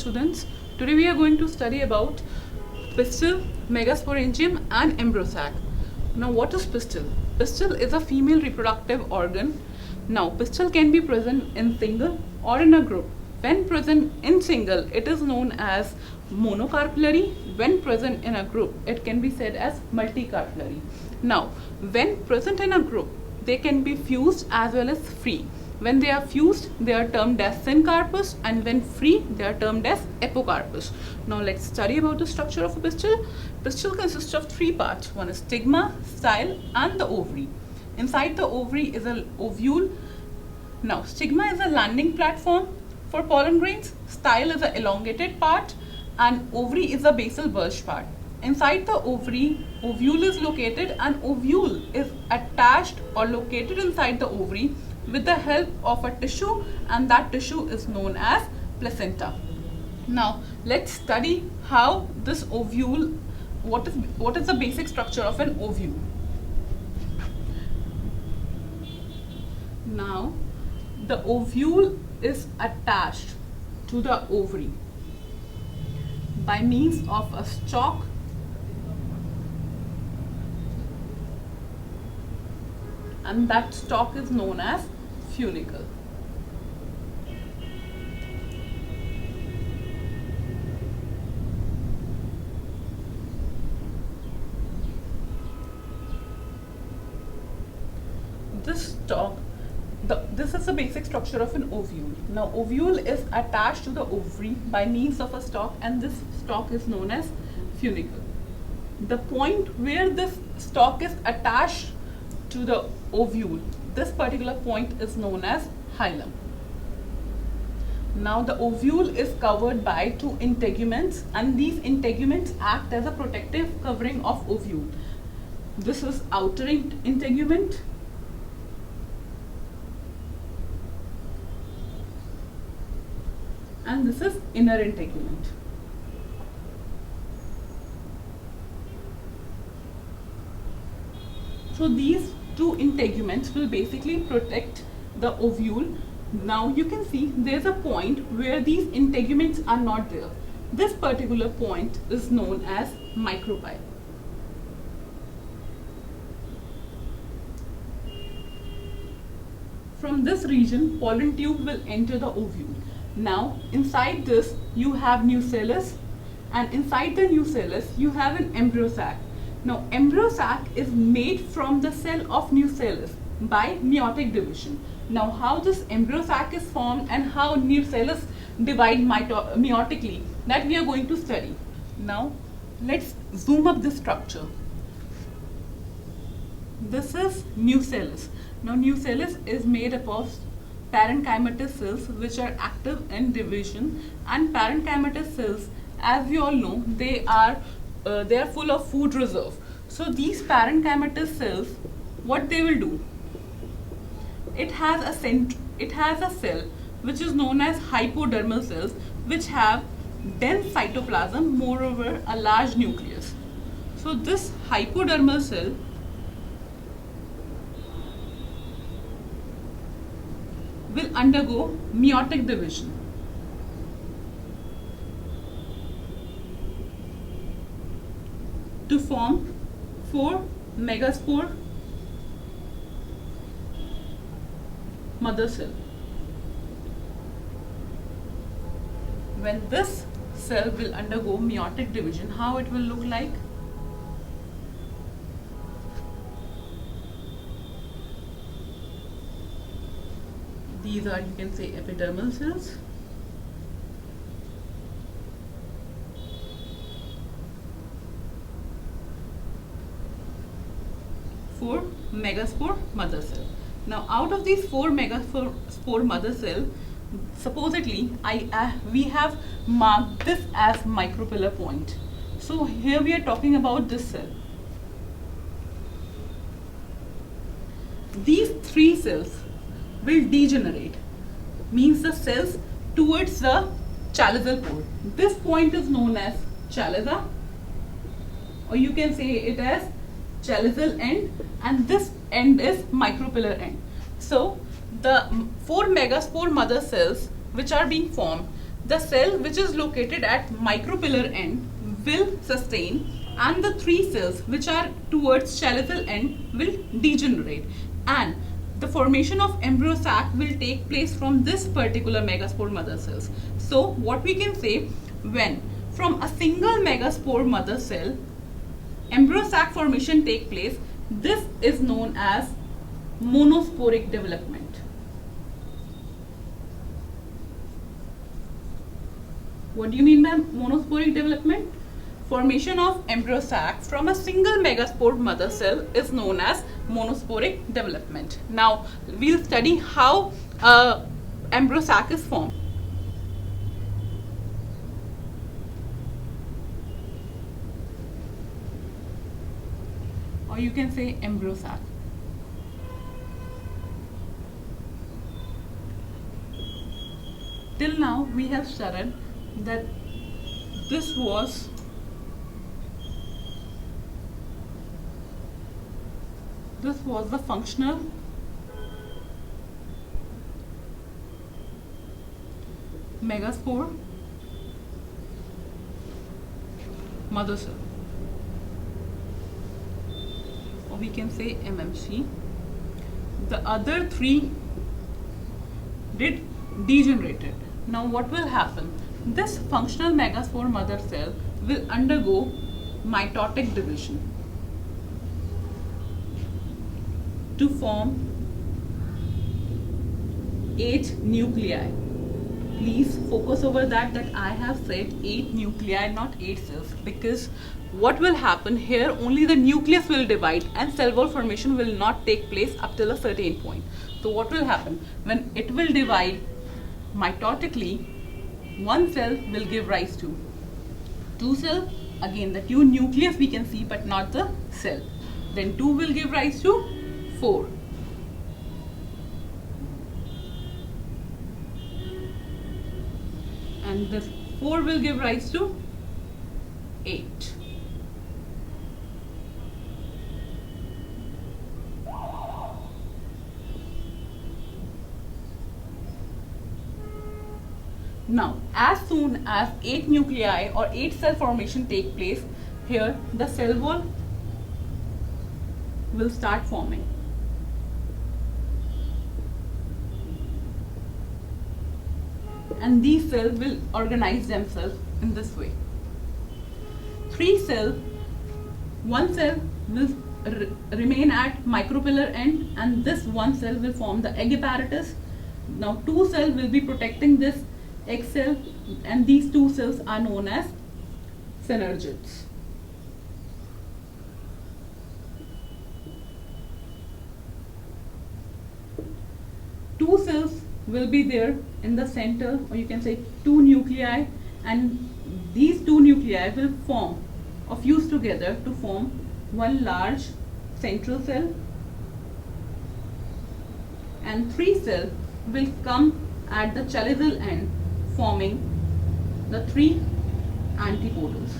students. Today we are going to study about pistil, megasporangium and Embryosac. Now what is pistil? Pistil is a female reproductive organ. Now pistil can be present in single or in a group. When present in single, it is known as monocarpellary. When present in a group, it can be said as multicarpellary. Now when present in a group, they can be fused as well as free. When they are fused, they are termed as syncarpous, and when free, they are termed as apocarpous. Now let's study about the structure of a pistil. Pistil consists of three parts. One is stigma, style and the ovary. Inside the ovary is an ovule. Now stigma is a landing platform for pollen grains, style is an elongated part, and ovary is a basal bulge part. Inside the ovary, ovule is located, and ovule is attached or located inside the ovary with the help of a tissue, and that tissue is known as placenta. Now let's study how this ovule, what is the basic structure of an ovule. Now the ovule is attached to the ovary by means of a stalk and that stalk is known as funicle. This is the basic structure of an ovule. Now ovule is attached to the ovary by means of a stalk, and this stalk is known as funicle. The point where this stalk is attached to the ovule, this particular point is known as hilum. Now the ovule is covered by two integuments, and these integuments act as a protective covering of ovule. This is outer integument and this is inner integument. So these two integuments will basically protect the ovule. Now you can see there's a point where these integuments are not there. This particular point is known as micropyle. From this region, pollen tube will enter the ovule. Now inside this you have nucellus, and inside the nucellus you have an embryosac. Now embryosac is made from the cell of nucellus by meiotic division. Now how this embryosac is formed and how nucellus divide meiotically, that we are going to study. Now let's zoom up the structure. This is nucellus. Now nucellus is made up of parenchymatous cells which are active in division, and parenchymatous cells, as we all know, they are full of food reserve. So these parenchymatous cells, what they will do, it has a cell which is known as hypodermal cells, which have dense cytoplasm, moreover a large nucleus. So this hypodermal cell will undergo meiotic division. To form 4 megaspore mother cell. When this cell will undergo meiotic division, how it will look like? These are, you can say, epidermal cells. Four megaspore mother cell. Now out of these 4 megaspore mother cell, supposedly we have marked this as micropillar point. So here we are talking about this cell. These 3 cells will degenerate, means the cells towards the chalizal pole. This point is known as chaliza, or you can say it as chalizal end, and this end is micropillar end. So the 4 megaspore mother cells which are being formed, The cell which is located at micropillar end will sustain, and the 3 cells which are towards chaliceal end will degenerate, and the formation of embryo sac will take place from this particular megaspore mother cells. So what we can say, when from a single megaspore mother cell embryo sac formation take place, this is known as monosporic development. What do you mean by monosporic development? Formation of embryo sac from a single megaspore mother cell is known as monosporic development. Now we'll study how embryo sac is formed. Or you can say embryo sac. Till now we have studied that this was the functional megaspore mother cell, or we can say MMC. The other 3 did degenerated. Now what will happen? This functional megaspore mother cell will undergo mitotic division to form 8 nuclei. Please focus over that I have said 8 nuclei, not 8 cells, because what will happen here, only the nucleus will divide and cell wall formation will not take place up till a certain point. So what will happen? When it will divide mitotically, one cell will give rise to 2 cells. Again, the 2 nucleus we can see but not the cell. Then 2 will give rise to 4. And the 4 will give rise to 8. Now, as soon as 8 nuclei or 8 cell formation take place, here the cell wall will start forming. And these cells will organize themselves in this way. 3 cells, 1 cell will remain at micropillar end, and this 1 cell will form the egg apparatus. Now 2 cells will be protecting this egg cell, and these 2 cells are known as synergids. Two cells will be there in the center, or you can say 2 nuclei, and these 2 nuclei will form or fuse together to form one large central cell, and 3 cells will come at the chaliceal end, forming the 3 antipodals.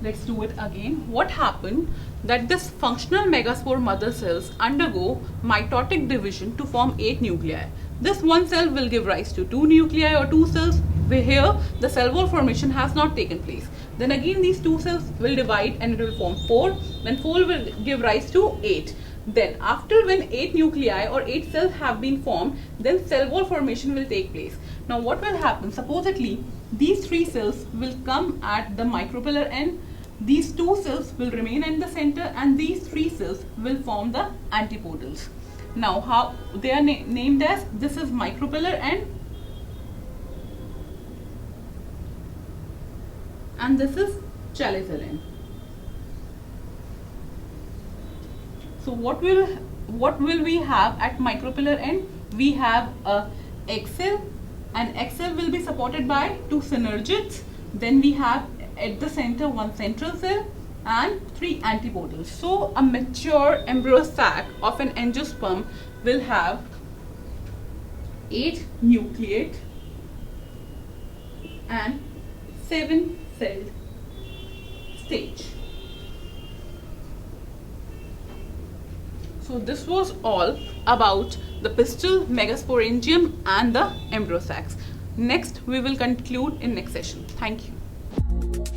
Let's do it again. What happened? That this functional megaspore mother cells undergo mitotic division to form 8 nuclei. This 1 cell will give rise to 2 nuclei or 2 cells, where here the cell wall formation has not taken place. Then again these 2 cells will divide and it will form 4. Then 4 will give rise to 8. Then after when 8 nuclei or 8 cells have been formed, then cell wall formation will take place. Now what will happen? Supposedly these 3 cells will come at the micropillar end, these 2 cells will remain in the center, and these 3 cells will form the antipodals. Now how they are named as, this is micropillar end and this is chaliceal end. So what will we have at micropillar end? We have a egg cell, and egg cell will be supported by 2 synergids. Then we have at the center 1 central cell and 3 antipodals. So a mature embryo sac of an angiosperm will have 8 nucleate and 7 celled stage. So this was all about the pistil, megasporangium and the embryosacs. Next we will conclude in next session. Thank you.